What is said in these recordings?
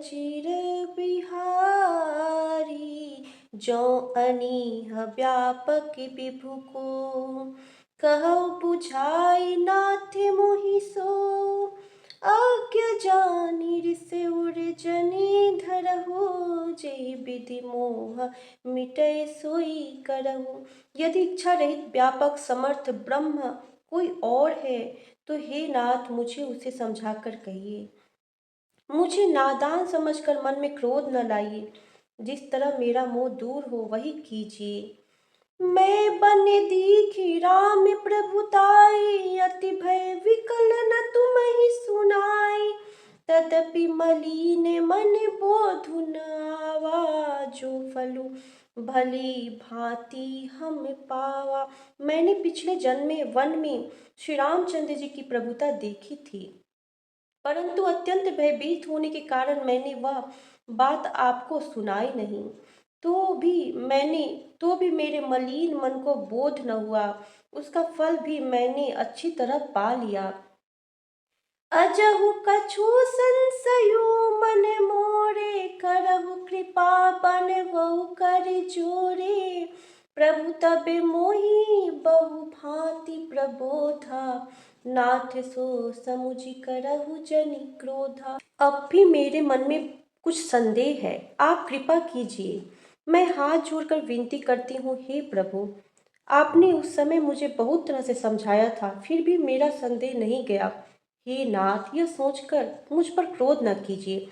चिर बिहारी। जो अनीह व्यापक विभु को, कहु बुझाई नाथ मोहि सो। आज्ञा जानी ऋषि उर्जनी धरहु, जेहि विधि मोह मिटै सोई करहु। यदि इच्छा रहित व्यापक समर्थ ब्रह्म कोई और है तो हे नाथ मुझे उसे समझाकर कहिए। मुझे नादान समझकर मन में क्रोध न लाइए। जिस तरह मेरा मोह दूर हो वही कीजिए। मैं बन दीखी राम प्रभुताई, अति भय विकल न तुम ही सुनाई। तदपि मलिन मन बोधु न आवा, जो फलु भली भांति हम पावा। मैंने पिछले जन्म में वन में श्री रामचंद्र जी की प्रभुता देखी थी, परंतु अत्यंत भयभीत होने के कारण मैंने वह बात आपको सुनाई नहीं। तो भी मेरे मलिन मन को बोध न हुआ। उसका फल भी मैंने अच्छी तरह पा लिया। अजहु कछु संशयो मन मोरे, करहु कृपा बनवहु कर जोरे। प्रभु तब मोहि बहु भांति प्रबोधा, नाथ सो समुझि करहु जनि क्रोधा। अब भी मेरे मन में कुछ संदेह है, आप कृपा कीजिए। मैं हाथ जोड़कर विनती करती हूँ, हे प्रभु, आपने उस समय मुझे बहुत तरह से समझाया था, फिर भी मेरा संदेह नहीं गया। हे नाथ, यह सोचकर मुझ पर क्रोध न कीजिए।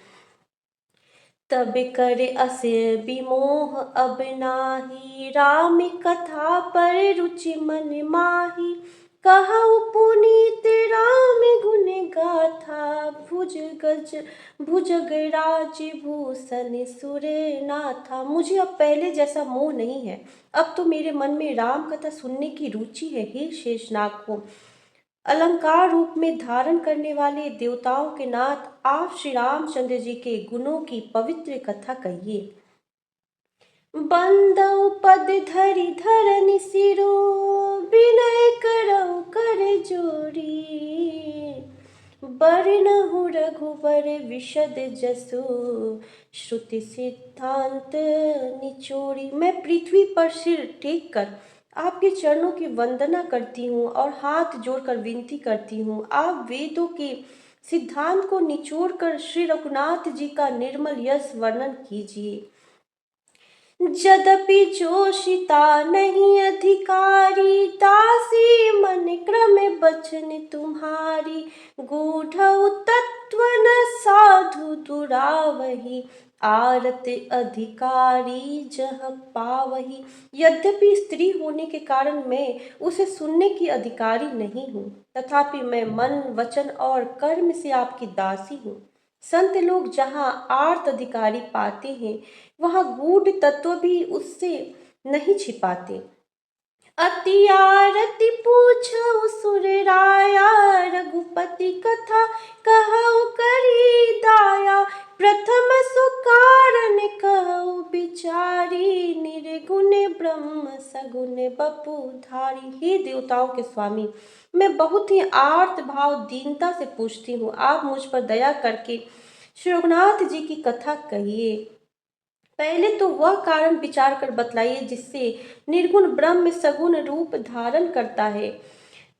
तब करे असे विमोह अब नाही, राम कथा पर रुचि मन माही। कहु पुनीत राम गुण गाथा, भुजगराज भूषण सुर नाथा। मुझे अब पहले जैसा मोह नहीं है, अब तो मेरे मन में राम कथा सुनने की रुचि है। हे शेषनाग को अलंकार रूप में धारण करने वाले देवताओं के नाथ, आप श्री रामचंद्र जी के गुणों की पवित्र कथा कहिए। बंदउ पद धरि धरनि सिरो, विनय करउ कर जोरी। बरनहु रघुबर विशद जसु, श्रुति सिद्धांत निचोड़ी। मैं पृथ्वी पर सिर टेक कर आपके चरणों की वंदना करती हूँ और हाथ जोड़कर विनती करती हूँ। आप वेदों के सिद्धांत को निचोड़कर श्री रघुनाथ जी का निर्मल यश वर्णन कीजिए। यद्यपि जोशिता नहीं अधिकारी, दासी मन क्रम बचन तुम्हारी। गूढ़उ तत्व न साधु दुरावही, आरत अधिकारी जह पावही। यद्यपि स्त्री होने के कारण मैं उसे सुनने की अधिकारी नहीं हूँ, तथापि मैं मन वचन और कर्म से आपकी दासी हूँ। संत लोग जहाँ आर्त अधिकारी पाते हैं, वहाँ गूढ़ तत्व भी उससे नहीं छिपाते। अति आरती पूछऊ सुर राया, रघुपति कथा कहऊ करी दाया। प्रथम सुकारण कहऊ बिचारी, निर्गुण ब्रह्म सगुण बपुधारी। हे देवताओं के स्वामी, मैं बहुत ही आर्त भाव दीनता से पूछती हूँ, आप मुझ पर दया करके श्री रघुनाथ जी की कथा कहिए। पहले तो वह कारण विचार कर बतलाइए जिससे निर्गुण ब्रह्म सगुण रूप धारण करता है।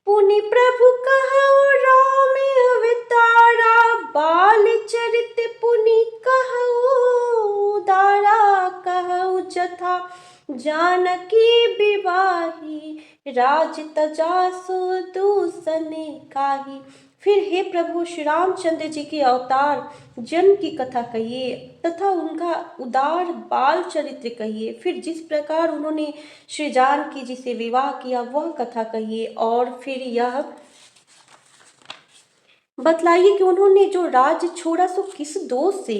पुनि प्रभु कहऊ राम अवतारा, बाल चरित पुनि कहऊ दारा। कहऊ जथा जानकी विवाही, राज तजा सो दूषण काही। फिर हे प्रभु श्री रामचंद्र जी के अवतार जन्म की कथा कहिए तथा उनका उदार बाल चरित्र कहिए। फिर जिस प्रकार उन्होंने श्री जानकी जी से विवाह किया वह कथा कहिए, और फिर यह बतलाइए कि उन्होंने जो राज्य छोड़ा सो किस दोष से।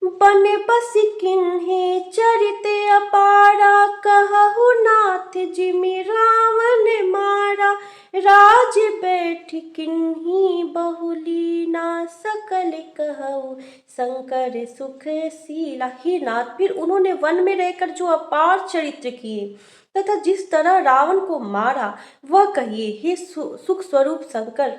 बन बस किन्हे चरित अपारा, कहु नाथ जिमि रावण मारा। राज बैठ किन्ही बहुलीना, सकल कहु शंकर सुख सीला। हे नाथ, फिर उन्होंने वन में रहकर जो अपार चरित्र किए तथा जिस तरह रावण को मारा वह कहिए। हे सुख स्वरूप शंकर,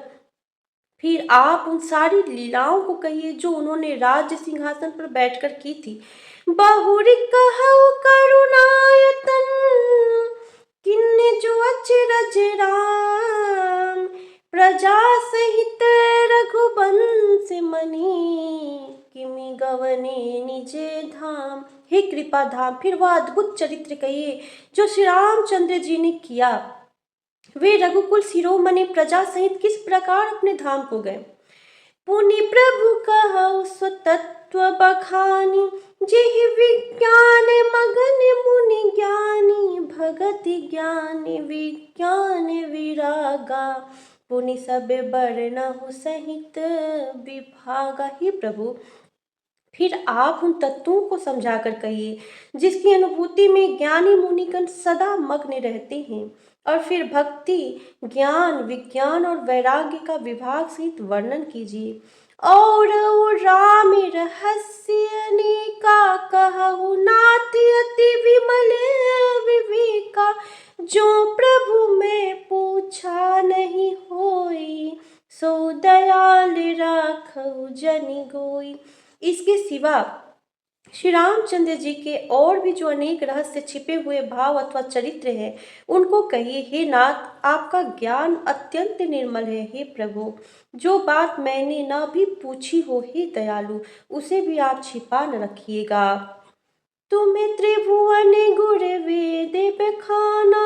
फिर आप उन सारी लीलाओं को कहिए जो उन्होंने राज्य सिंहासन पर बैठकर की थी। बहुरी कहु करुणायतन, किन्ने जो अचरज राम, प्रजा सहित रघुवंश मनी, किमि गवने निजे धाम। हे कृपा धाम, फिर वह अद्भुत चरित्र कहिए जो श्री रामचंद्र जी ने किया। वे रघुकुल शिरोमणि प्रजा सहित किस प्रकार अपने धाम को गए। पुनि प्रभु कहु स्वतत्व बखानी, जेहि विज्ञान मगन मुनि ज्ञानी, भगति ज्ञान विज्ञान विरागा, पुनि सब बरनहु सहित विभागा। ही प्रभु, फिर आप उन तत्वों को समझाकर कहिए जिसकी अनुभूति में ज्ञानी मुनिगण सदा मग्न रहते हैं, और फिर भक्ति ज्ञान विज्ञान और वैराग्य का विभाग सहित वर्णन कीजिए। और राम रहस्य अनेका कहु, नाथ अति विमल विवेका, जो प्रभु में पूछा नहीं होई, सो दयाल राखहु जनि गोई। इसके सिवा श्री रामचंद्र जी के और भी जो अनेक रहस्य छिपे हुए भाव अथवा चरित्र हैं, उनको कहिए। हे नाथ, आपका ज्ञान अत्यंत निर्मल है। हे प्रभु, जो बात मैंने न भी पूछी हो, हे दयालु, उसे भी आप छिपा न रखिएगा। तुम्हें त्रिभुवन गुर वेद बखाना,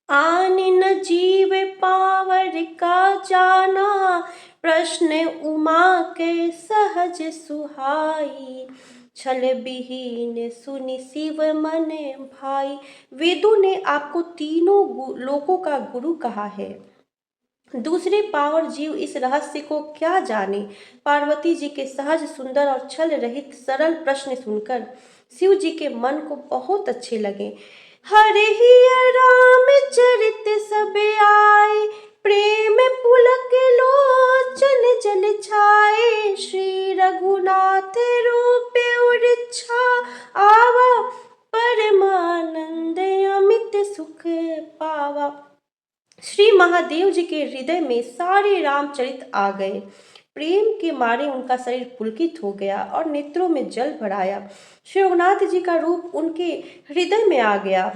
आने न जीव पावर का जाना, प्रश्न उमा के सहज सुहाई, छल विहीन सुनि शिव मन भाई। वेदों ने आपको तीनों लोकों का गुरु कहा है, दूसरे पावर जीव इस रहस्य को क्या जाने। पार्वती जी के सहज सुंदर और छल रहित सरल प्रश्न सुनकर शिव जी के मन को बहुत अच्छे लगे। हरे ही राम चरित सब आए, प्रेम पुलक लोचन जल छाए, श्री रघुनाथ रूप उर्छा आवा, परमानंद अमित सुख पावा। श्री महादेव जी के हृदय में सारे रामचरित आ गए। प्रेम के मारे उनका शरीर पुलकित हो गया और नेत्रों में जल भर आया। श्री रघुनाथ जी का रूप उनके हृदय में आ गया,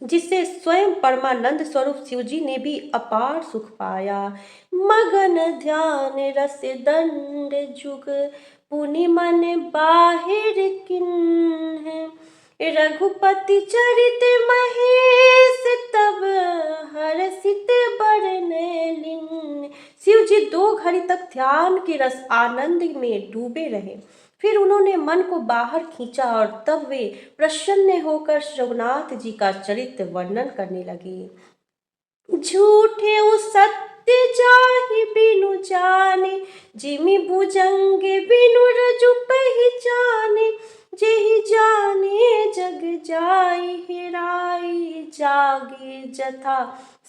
जिससे स्वयं परमानंद स्वरूप शिव जी ने भी अपार सुख पाया। मगन ध्यान रस दंड जुग, पुनि मन बाहिर किन्ह, रघुपति चरित महेश तब हरषित बरन लिन। शिव जी 2 घड़ी तक ध्यान के रस आनंद में डूबे रहे। फिर उन्होंने मन को बाहर खींचा और तब वे प्रसन्न होकर रघुनाथ जी का चरित्र वर्णन करने लगे। झूठे सत्य जाहि बिनु जाने, जिमि भुजंग बिनु रजु पहिचाने, जेहि जाने जग जाई हेराई, जागे जथा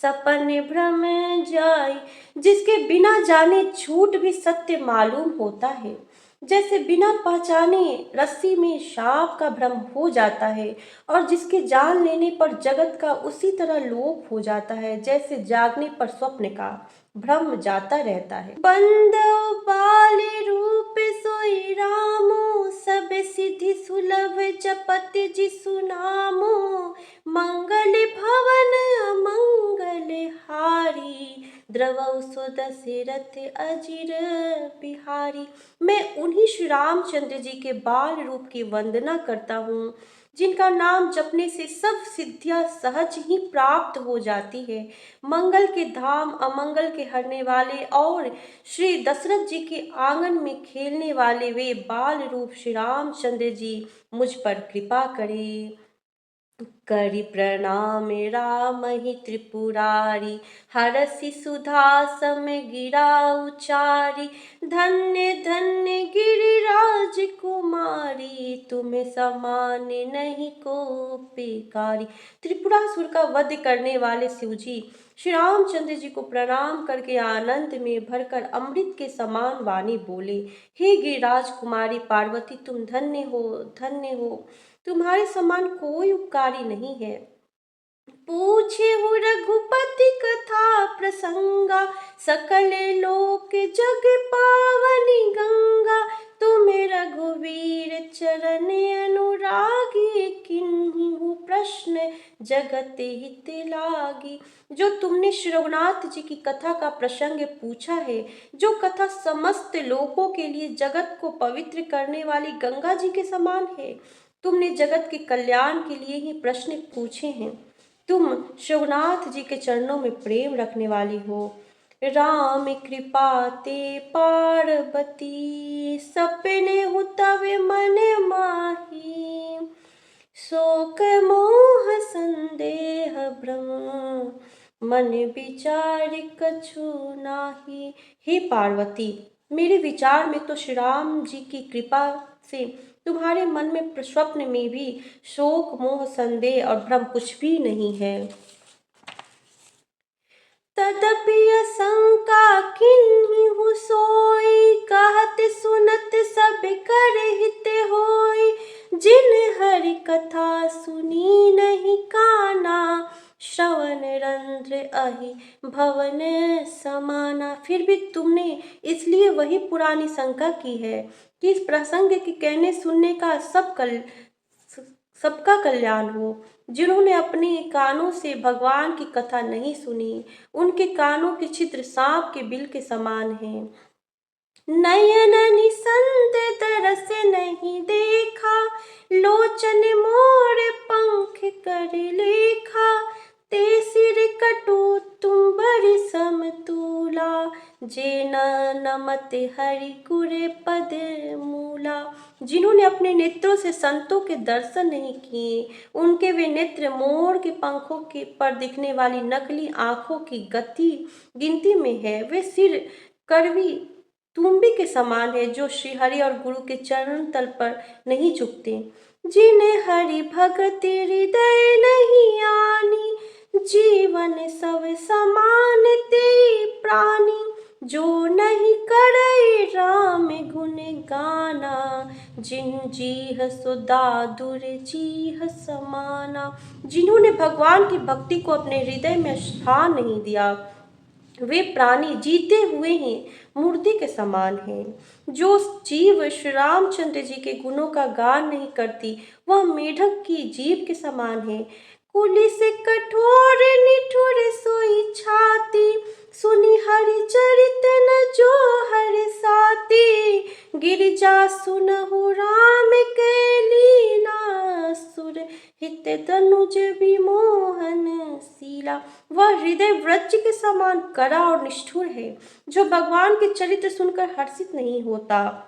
सपन भ्रम जाई। जिसके बिना जाने झूठ भी सत्य मालूम होता है, जैसे बिना पहचाने रस्सी में सांप का भ्रम हो जाता है, और जिसके जान लेने पर जगत का उसी तरह लोप हो जाता है, जैसे जागने पर स्वप्न का भ्रम जाता रहता है। बंदो बाल रूप सोई रामो, सब सिद्धि सुलभ जपत जिसु नामो, मंगल भवन अमंगल हारी, द्रवौ सो दशरथ अजिर बिहारी। मैं उन्हीं श्री रामचंद्र जी के बाल रूप की वंदना करता हूँ, जिनका नाम जपने से सब सिद्धियां सहज ही प्राप्त हो जाती है। मंगल के धाम, अमंगल के हरने वाले और श्री दशरथ जी के आंगन में खेलने वाले वे बाल रूप श्री रामचंद्र जी मुझ पर कृपा करें। करि प्रणाम रामहि त्रिपुरारी, हरषि सुधा सम गिरा उचारी, धन्य धन्य गिरिराज कुमारी, तुम्हें समान नहीं को पेकारी। त्रिपुरासुर का वध करने वाले शिवजी श्री रामचंद्र जी को प्रणाम करके आनंद में भरकर अमृत के समान वाणी बोले। हे गिरिराज कुमारी पार्वती, तुम धन्य हो, धन्य हो, तुम्हारे समान कोई उपकारी नहीं है। पूछे हूँ रघुपति कथा प्रसंगा, सकल लोक जग पावनी गंगा। तुम रघुवीर चरण अनुरागी, किन्हीं प्रश्न जगत हित लागी। जो तुमने श्री रघुनाथ जी की कथा का प्रसंग पूछा है, जो कथा समस्त लोगों के लिए जगत को पवित्र करने वाली गंगा जी के समान है, तुमने जगत के कल्याण के लिए ही प्रश्न पूछे हैं। तुम शिवनाथ जी के चरणों में प्रेम रखने वाली हो। राम कृपा ते पार्वती, सपने हूँ तब मन माही। शोक मोह संदेह भ्रम, मन विचार कछु नाही। हे पार्वती, मेरे विचार में तो श्री राम जी की कृपा से तुम्हारे मन में स्वप्न में भी शोक मोह संदेह और भ्रम कुछ भी नहीं है। तदपि शंका किन्हीं सोई, कहत सुनत सब कर हित होई। जिन हरि कथा सुनी नहीं काना, श्रवण रंध्र अहि भवन समाना। फिर भी तुमने इसलिए वही पुरानी शंका की है कि इस प्रसंग के कहने सुनने का सबका कल्याण हो। जिन्होंने अपने कानों से भगवान की कथा नहीं सुनी, उनके कानों के छिद्र सांप के बिल के समान हैं। नयन निसंत तरस नहीं देखा, लोचन मोर पंख कर लेखा। ते सिर कटु तुम बरि समतूला, जे न नमत हरि गुर पद मूला। जिन्होंने अपने नेत्रों से संतों के दर्शन नहीं किए, उनके वे नेत्र मोर के पंखों के पर दिखने वाली नकली आंखों की गिनती में है। वे सिर कड़वी तुम्बी के समान है, जो श्री हरि और गुरु के चरण तल पर नहीं झुकते। जिन्हें हरि भगत हृदय नहीं आनी, जीवन सब समान ते प्राणी। जो नहीं करे राम गुण गाना, जिन जीह सुधा दुर जीह समाना। जिन्होंने भगवान की भक्ति को अपने हृदय में स्थान नहीं दिया, वे प्राणी जीते हुए ही मूर्ति के समान हैं। जो जीव श्री रामचंद्र जी के गुणों का गान नहीं करती, वह मेढक की जीभ के समान है। कुली से कठोर निठुर सोई छाती, सुनी हरि चरित न जो हर साती। गिरिजा सुनहु राम के लीला, सुर हित तनुज विमोहन शीला। वह हृदय वृक्ष के समान कड़ा और निष्ठुर है, जो भगवान के चरित्र सुनकर हर्षित नहीं होता।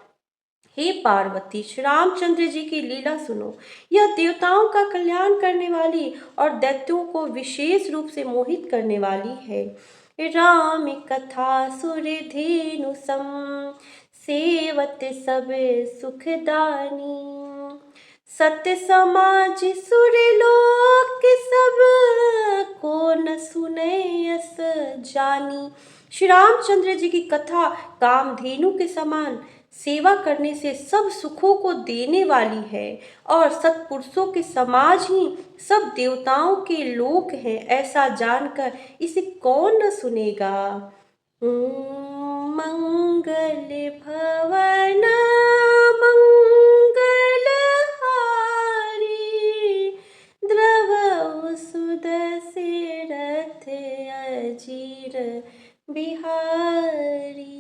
हे पार्वती, श्री रामचंद्र जी की लीला सुनो। यह देवताओं का कल्याण करने वाली और दैत्यों को विशेष रूप से मोहित करने वाली है। राम कथा सुर धेनु सम, सेवत सब सुखदानी। सत्य समाज सुर लोक सब, को न सुने यस जानी। श्री रामचंद्र जी की कथा कामधेनु के समान सेवा करने से सब सुखों को देने वाली है, और सत्पुरुषों के समाज ही सब देवताओं के लोक हैं। ऐसा जानकर इसे कौन न सुनेगा। मंगल भवन मंगल हारी, द्रवहु सुदर्शन रथ अजीर बिहारी।